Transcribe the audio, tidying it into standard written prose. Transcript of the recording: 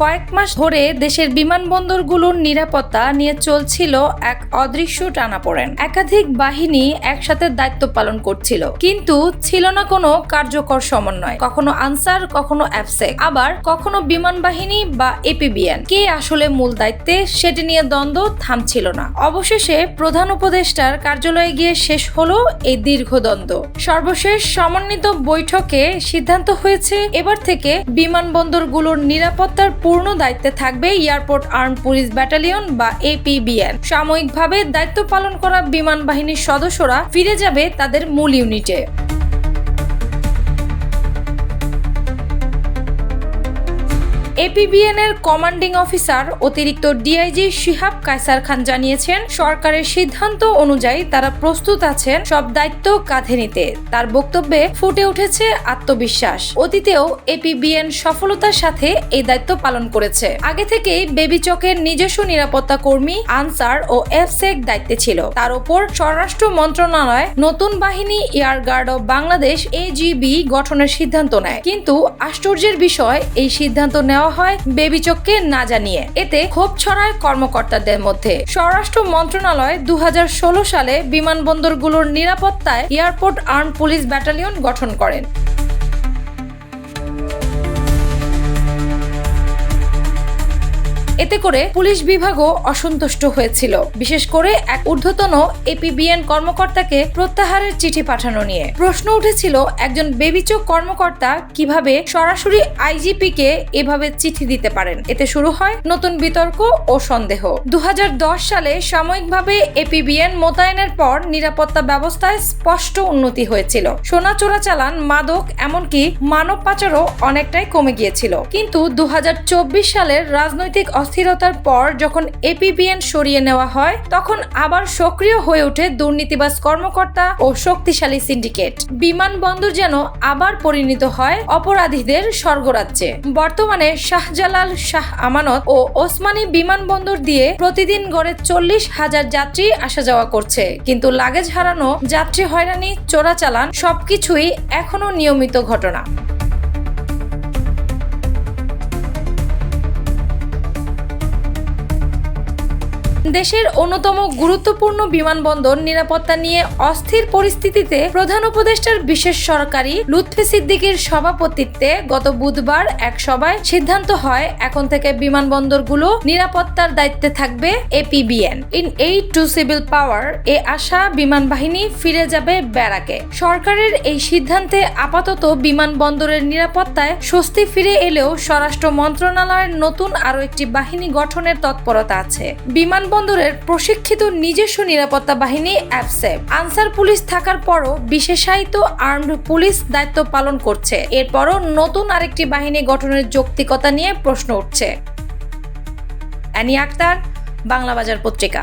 কয়েক মাস ধরে দেশের বিমানবন্দরগুলোর নিরাপত্তা নিয়ে চলছিল এক অদৃশ্য টানাপোড়েন। একাধিক বাহিনী একসাথে দায়িত্ব পালন করছিল, কিন্তু ছিল না কোনো কার্যকর সমন্বয়। কখনো আনসার, কখনো অ্যাফসেক, আবার কখনো বিমান বাহিনী বা এপিবিএন। কে আসলে মূল দায়িত্বে সেটি নিয়ে দ্বন্দ্ব থামছিল না। অবশেষে প্রধান উপদেষ্টার কার্যালয়ে গিয়ে শেষ হলো এই দীর্ঘ দ্বন্দ্ব। সর্বশেষ সমন্বিত বৈঠকে সিদ্ধান্ত হয়েছে, এবার থেকে বিমানবন্দরগুলোর নিরাপত্তার পূর্ণ দায়িত্বে থাকবে এয়ারপোর্ট আর্মড পুলিশ ব্যাটালিয়ন বা এপিবিএন। সাময়িকভাবে দায়িত্ব পালন করা বিমান বাহিনীর সদস্যরা ফিরে যাবে তাদের মূল ইউনিটে। এপিবিএন এর কমান্ডিং অফিসার অতিরিক্ত ডিআইজি শিহাব কায়সার খান জানিয়েছেন, সরকারের সিদ্ধান্ত অনুযায়ী তারা প্রস্তুত আছেন সব দায়িত্ব কাঁধে নিতে। তার বক্তব্যে ফুটে উঠেছে আত্মবিশ্বাস। অতীতেও এপিবিএন সফলতার সাথে এই দায়িত্ব পালন করেছে। আগে থেকেই বেবি চকের নিজস্ব নিরাপত্তা কর্মী, আনসার ও এফসেক দায়িত্বে ছিল। তার উপর স্বরাষ্ট্র মন্ত্রণালয় নতুন বাহিনী air guard of Bangladesh AGB গঠনের সিদ্ধান্ত নেয়। কিন্তু আশ্চর্যের বিষয়, এই সিদ্ধান্ত নেওয়া হয় বেবি চোখকে না জানিয়ে। এতে ক্ষোভ ছড়ায় কর্মকর্তাদের মধ্যে। স্বরাষ্ট্র মন্ত্রণালয় 2016 সালে বিমানবন্দরগুলোর নিরাপত্তায় এয়ারপোর্ট আর্মড পুলিশ ব্যাটালিয়ন গঠন করেন। এতে করে পুলিশ বিভাগও অসন্তুষ্ট হয়েছিল, বিশেষ করে এক ঊর্ধ্বতন এপিবিএন কর্মকর্তাকে প্রত্যাহারের চিঠি পাঠানো নিয়ে। প্রশ্ন উঠেছিল, একজন বেবিচোক কর্মকর্তা কিভাবে সরাসরি আইজিপি কে এভাবে চিঠি দিতে পারেন। এতে শুরু হয় নতুন বিতর্ক ও সন্দেহ। 2010 সালে সাময়িকভাবে এপিবিএন মোতায়েনের পর নিরাপত্তা ব্যবস্থায় স্পষ্ট উন্নতি হয়েছিল। সোনা চোরাচালান, মাদক, এমনকি মানব পাচারও অনেকটাই কমে গিয়েছিল। কিন্তু 2024 সালের রাজনৈতিক অস্থিরতার পর যখন এপিবিএন সরিয়ে নেওয়া হয়, তখন আবার সক্রিয় হয়ে ওঠে দুর্নীতিবাজ কর্মকর্তা ও শক্তিশালী সিন্ডিকেট। বিমানবন্দর যেন আবার পরিণত হয় অপরাধীদের স্বর্গরাজ্যে। বর্তমানে শাহজালাল, শাহ আমানত ও ওসমানী বিমানবন্দর দিয়ে প্রতিদিন গড়ে 40,000 যাত্রী আসা যাওয়া করছে, কিন্তু লাগেজ হারানো, যাত্রী হয়রানি, চোরাচালান সবকিছুই এখনো নিয়মিত ঘটনা। দেশের অন্যতম গুরুত্বপূর্ণ বিমানবন্দর নিরাপত্তা নিয়ে অস্থির পরিস্থিতিতে প্রধান উপদেষ্টার বিশেষ সরকারি লুৎফি সিদ্দিকীর সভাপতিত্বে গত বুধবার এক সভায় সিদ্ধান্ত হয়, এখন থেকে বিমানবন্দরগুলো নিরাপত্তার দায়িত্বে থাকবে APBN. In aid to civil power এ আসা বিমান বাহিনী ফিরে যাবে ব্যারাকে। সরকারের এই সিদ্ধান্তে আপাতত বিমানবন্দরের নিরাপত্তায় স্বস্তি ফিরে এলেও স্বরাষ্ট্র মন্ত্রণালয়ের নতুন আরও একটি বাহিনী গঠনের তৎপরতা আছে। বিমানবন্দরের প্রশিক্ষিত নিজস্ব নিরাপত্তা বাহিনী অ্যাফসেক, আনসার পুলিশ থাকার পরও বিশেষায়িত আর্মড পুলিশ দায়িত্ব পালন করছে। এরপরও নতুন আরেকটি বাহিনী গঠনের যৌক্তিকতা নিয়ে প্রশ্ন উঠছে। অ্যানি আক্তার, বাংলা বাজার পত্রিকা।